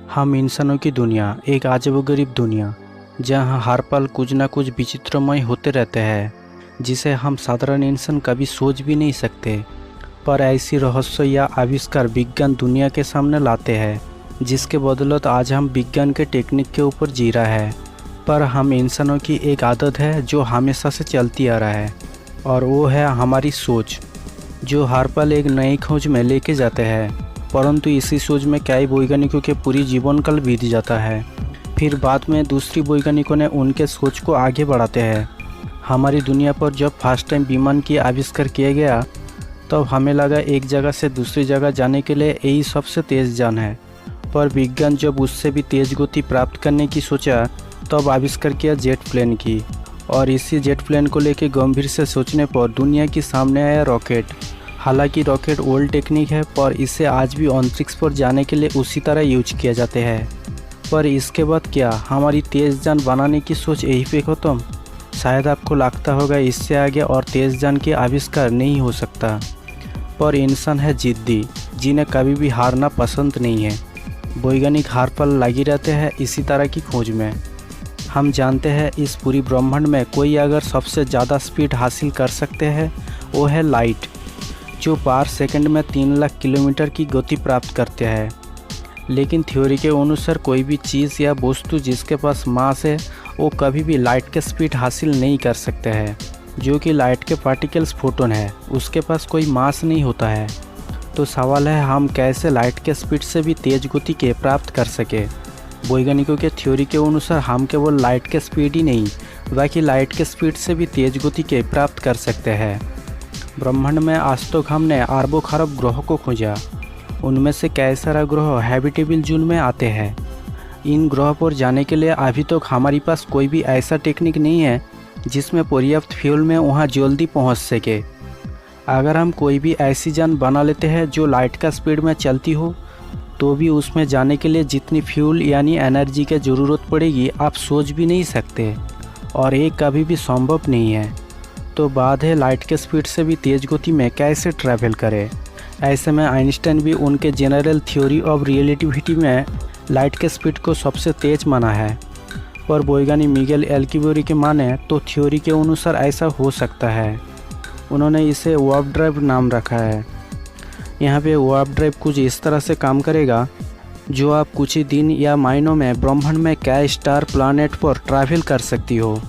हम इंसानों की दुनिया एक अजीबोगरीब दुनिया, जहाँ हर पल कुछ ना कुछ विचित्रमय होते रहते हैं, जिसे हम साधारण इंसान कभी सोच भी नहीं सकते। पर ऐसी रहस्य या आविष्कार विज्ञान दुनिया के सामने लाते हैं, जिसके बदौलत आज हम विज्ञान के टेक्निक के ऊपर जी रहा है। पर हम इंसानों की एक आदत है जो हमेशा से चलती आ रहा है, और वो है हमारी सोच, जो हर पल एक नई खोज में लेके जाते हैं। परंतु इसी सोच में कई वैज्ञानिकों के पूरी जीवन काल बीत जाता है, फिर बाद में दूसरी वैज्ञानिकों ने उनके सोच को आगे बढ़ाते हैं। हमारी दुनिया पर जब फर्स्ट टाइम विमान की आविष्कार किया गया, तब हमें लगा एक जगह से दूसरी जगह जाने के लिए यही सबसे तेज़ जान है। पर विज्ञान जब उससे भी तेज़ गति प्राप्त करने की सोचा, तब आविष्कार किया जेट प्लेन की, और इसी जेट प्लेन को लेकर गंभीर से सोचने पर दुनिया के सामने आया रॉकेट। हालांकि रॉकेट ओल्ड टेक्निक है, पर इसे आज भी अंतरिक्ष पर जाने के लिए उसी तरह यूज किया जाते हैं। पर इसके बाद क्या हमारी तेज़ जान बनाने की सोच यही पे ख़त्म? शायद आपको लगता होगा इससे आगे और तेज़ जान के आविष्कार नहीं हो सकता। पर इंसान है जिद्दी, जिन्हें कभी भी हारना पसंद नहीं है। वैज्ञानिक हर पल लगे रहते हैं इसी तरह की खोज में। हम जानते हैं इस पूरी ब्रह्मांड में कोई अगर सबसे ज़्यादा स्पीड हासिल कर सकते हैं, वो है लाइट, जो पर सेकंड में 3 लाख किलोमीटर की गति प्राप्त करते हैं। लेकिन थ्योरी के अनुसार कोई भी चीज़ या वस्तु जिसके पास मास है, वो कभी भी लाइट के स्पीड हासिल नहीं कर सकते हैं। जो कि लाइट के पार्टिकल्स फोटोन है, उसके पास कोई मास नहीं होता है। तो सवाल है, हम कैसे लाइट के स्पीड से भी तेज़ गति के प्राप्त कर सके? वैज्ञानिकों के थ्योरी के अनुसार हम केवल लाइट के स्पीड ही नहीं, बल्कि लाइट के स्पीड से भी तेज़ गति के प्राप्त कर सकते हैं। ब्रह्मांड में आज तक हमने अरबों खरब ग्रहों को खोजा। उनमें से कई सारे ग्रह हैबिटेबल जोन में आते हैं। इन ग्रहों पर जाने के लिए अभी तक हमारे पास कोई भी ऐसा टेक्निक नहीं है जिसमें पर्याप्त फ्यूल में वहां जल्दी पहुंच सके। अगर हम कोई भी ऐसी जान बना लेते हैं जो लाइट का स्पीड में चलती हो, तो भी उसमें जाने के लिए जितनी फ्यूल यानी एनर्जी की ज़रूरत पड़ेगी, आप सोच भी नहीं सकते, और ये कभी भी संभव नहीं है। तो बात है लाइट के स्पीड से भी तेज़ गति में कैसे ट्रैवल करे। ऐसे में आइंस्टाइन भी उनके जनरल थ्योरी ऑफ रिलेटिविटी में लाइट के स्पीड को सबसे तेज़ माना है। पर वैज्ञानिक मिगेल एल्किबोरी के माने तो थ्योरी के अनुसार ऐसा हो सकता है। उन्होंने इसे वार्प ड्राइव नाम रखा है। यहाँ पे वार्प ड्राइव कुछ इस तरह से काम करेगा, जो आप कुछ ही दिन या महीनों में ब्रह्मांड में कई स्टार प्लैनेट पर ट्रैवल कर सकती हो।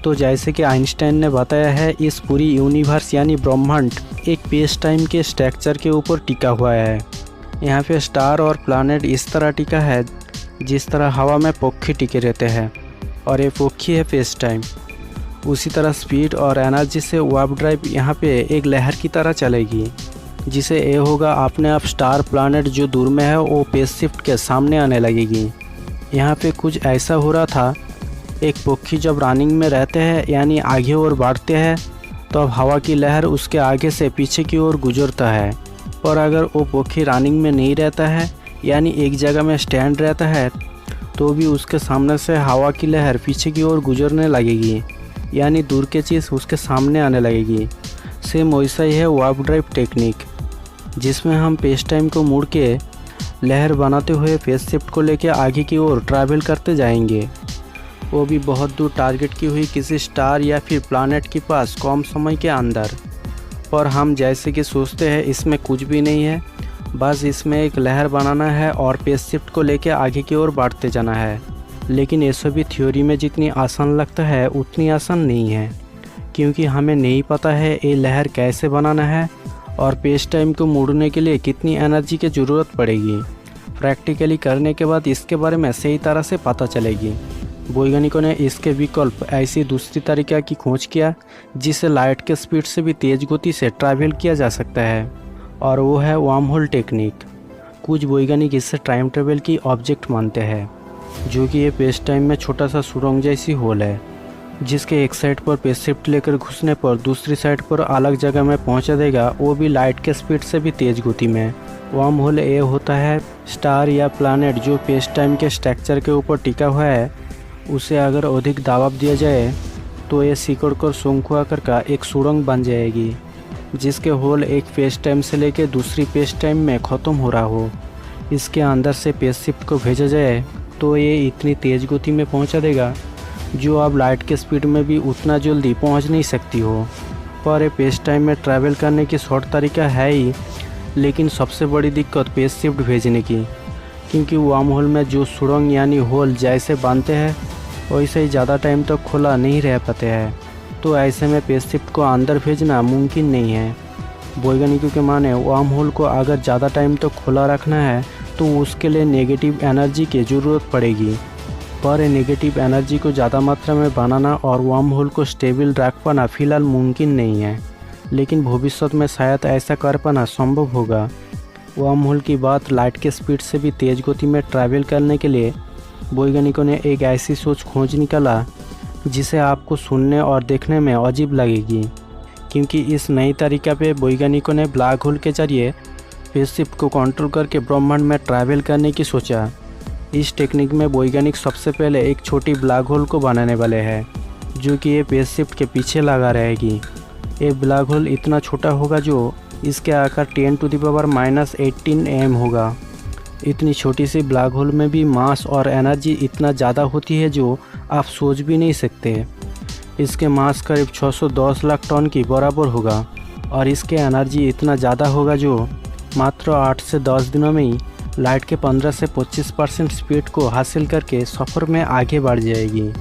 तो जैसे कि आइंस्टाइन ने बताया है, इस पूरी यूनिवर्स यानी ब्रह्मांड एक स्पेस टाइम के स्ट्रक्चर के ऊपर टिका हुआ है। यहाँ पे स्टार और प्लैनेट इस तरह टिका है जिस तरह हवा में पक्षी टिके रहते हैं, और ये पक्षी है स्पेस टाइम। उसी तरह स्पीड और एनर्जी से वार्प ड्राइव यहाँ पे एक लहर की तरह चलेगी, जिसे ये होगा अपने आप स्टार प्लैनेट जो दूर में है वो फेज शिफ्ट के सामने आने लगेगी। यहाँ पे कुछ ऐसा हो रहा था, एक पक्षी जब रनिंग में रहते हैं यानी आगे और बढ़ते हैं, तो अब हवा की लहर उसके आगे से पीछे की ओर गुजरता है। और अगर वो पक्षी रनिंग में नहीं रहता है यानी एक जगह में स्टैंड रहता है, तो भी उसके सामने से हवा की लहर पीछे की ओर गुजरने लगेगी, यानी दूर की चीज़ उसके सामने आने लगेगी। सेम वैसा ही है वार्प ड्राइव टेक्निक, जिसमें हम स्पेस टाइम को मुड़ के लहर बनाते हुए फेज शिफ्ट को लेकर आगे की ओर ट्रैवल करते जाएंगे, वो भी बहुत दूर टारगेट की हुई किसी स्टार या फिर प्लैनेट के पास कम समय के अंदर। और हम जैसे कि सोचते हैं इसमें कुछ भी नहीं है, बस इसमें एक लहर बनाना है और फेज शिफ्ट को लेकर आगे की ओर बढ़ते जाना है। लेकिन ये सभी थ्योरी में जितनी आसान लगता है उतनी आसान नहीं है, क्योंकि हमें नहीं पता है ये लहर कैसे बनाना है और स्पेस टाइम को मोड़ने के लिए कितनी एनर्जी की ज़रूरत पड़ेगी। प्रैक्टिकली करने के बाद इसके बारे में सही तरह से पता चलेगी। वैज्ञानिकों ने इसके विकल्प ऐसी दूसरी तरीका की खोज किया जिसे लाइट के स्पीड से भी तेज़ गति से ट्रैवल किया जा सकता है, और वो है वार्म होल टेक्निक। कुछ वैज्ञानिक इसे टाइम ट्रेवल की ऑब्जेक्ट मानते हैं, जो कि ये स्पेस टाइम में छोटा सा सुरंग जैसी होल है, जिसके एक साइड पर फेज शिफ्ट लेकर घुसने पर दूसरी साइड पर अलग जगह में पहुंचा देगा, वो भी लाइट के स्पीड से भी तेज़ गति में। वार्म होल ये होता है स्टार या प्लैनेट जो स्पेस टाइम के स्ट्रक्चर के ऊपर टिका हुआ है, उसे अगर अधिक दबाव दिया जाए तो ये सिकुड़ कर शंकु आकार का एक सुरंग बन जाएगी, जिसके होल एक फेज टाइम से लेकर दूसरी फेज टाइम में ख़त्म हो रहा हो। इसके अंदर से स्पेसशिप को भेजा जाए तो ये इतनी तेज़ गति में पहुंचा देगा जो अब लाइट के स्पीड में भी उतना जल्दी पहुंच नहीं सकती हो। पर ये स्पेस टाइम में ट्रैवल करने की शॉर्ट तरीका है ही, लेकिन सबसे बड़ी दिक्कत स्पेसशिप भेजने की, क्योंकि वार्म होल में जो सुरंग यानी होल जैसे बांधते हैं वैसे ही ज़्यादा टाइम तक खुला नहीं रह पाते हैं। तो ऐसे में स्पेसशिप को अंदर भेजना मुमकिन नहीं है। वैज्ञानिकों के माने वार्म होल को अगर ज़्यादा टाइम तक खुला रखना है तो उसके लिए नेगेटिव एनर्जी की ज़रूरत पड़ेगी। पर नेगेटिव एनर्जी को ज़्यादा मात्रा में बनाना और वार्म होल को स्टेबल रख पाना फ़िलहाल मुमकिन नहीं है, लेकिन भविष्य में शायद ऐसा कर पाना संभव होगा। वार्म होल की बात लाइट के स्पीड से भी तेज़ गति में ट्रैवल करने के लिए वैज्ञानिकों ने एक ऐसी सोच खोज निकाला जिसे आपको सुनने और देखने में अजीब लगेगी, क्योंकि इस नई तरीका पे वैज्ञानिकों ने ब्लैक होल के जरिए स्पेसशिप को कंट्रोल करके ब्रह्मांड में ट्रैवल करने की सोचा। इस टेक्निक में वैज्ञानिक सबसे पहले एक छोटी ब्लैक होल को बनाने वाले हैं जो कि ये स्पेसशिप के पीछे लगा रहेगी। ये ब्लैक होल इतना छोटा होगा जो इसके आकार 10⁻⁻18 एम होगा। इतनी छोटी सी ब्लैक होल में भी मास और एनर्जी इतना ज़्यादा होती है जो आप सोच भी नहीं सकते। इसके मास करीब 610 लाख टन की बराबर होगा और इसके एनर्जी इतना ज़्यादा होगा जो मात्र 8 से 10 दिनों में ही लाइट के 15 से 25% स्पीड को हासिल करके सफ़र में आगे बढ़ जाएगी।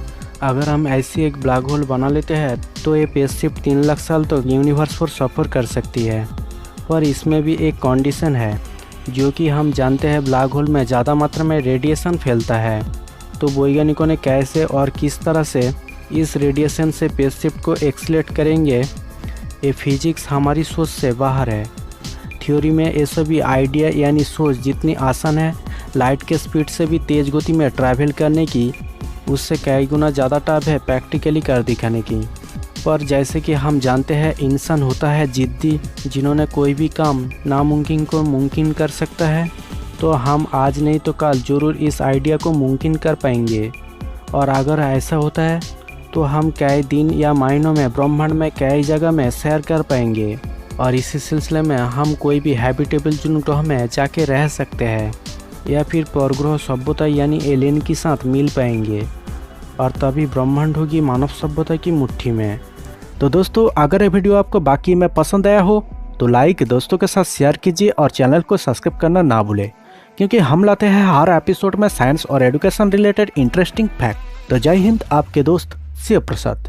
अगर हम ऐसी एक ब्लैक होल बना लेते हैं तो ये स्पेसशिप 3 लाख साल तक यूनिवर्स पर सफ़र कर सकती है। पर इसमें भी एक कंडीशन है, जो कि हम जानते हैं ब्लैक होल में ज़्यादा मात्रा में रेडिएशन फैलता है। तो वैज्ञानिकों ने कैसे और किस तरह से इस रेडिएशन से स्पेसशिप को एक्सलेट करेंगे, ये फिजिक्स हमारी सोच से बाहर है। थ्योरी में ये सभी आइडिया यानी सोच जितनी आसान है लाइट के स्पीड से भी तेज़ गति में ट्रैवल करने की, उससे कई गुना ज़्यादा टफ है प्रैक्टिकली कर दिखाने की। पर जैसे कि हम जानते हैं इंसान होता है जिद्दी, जिन्होंने कोई भी काम नामुमकिन को मुमकिन कर सकता है, तो हम आज नहीं तो कल ज़रूर इस आइडिया को मुमकिन कर पाएंगे। और अगर ऐसा होता है तो हम कई दिन या महीनों में ब्रह्मांड में कई जगह में सैर कर पाएंगे और इसी सिलसिले में हम कोई भी हैबिटेबल ग्रह में जाके रह सकते हैं या फिर परग्रह सभ्यता यानी एलियन के साथ मिल पाएंगे और तभी ब्रह्मांड होगी मानव सभ्यता की मुट्ठी में। तो दोस्तों, अगर ये वीडियो आपको बाकी में पसंद आया हो तो लाइक, दोस्तों के साथ शेयर कीजिए और चैनल को सब्सक्राइब करना ना भूलें, क्योंकि हम लाते हैं हर एपिसोड में साइंस और एजुकेशन रिलेटेड इंटरेस्टिंग फैक्ट। तो जय हिंद, आपके दोस्त शिव प्रसाद।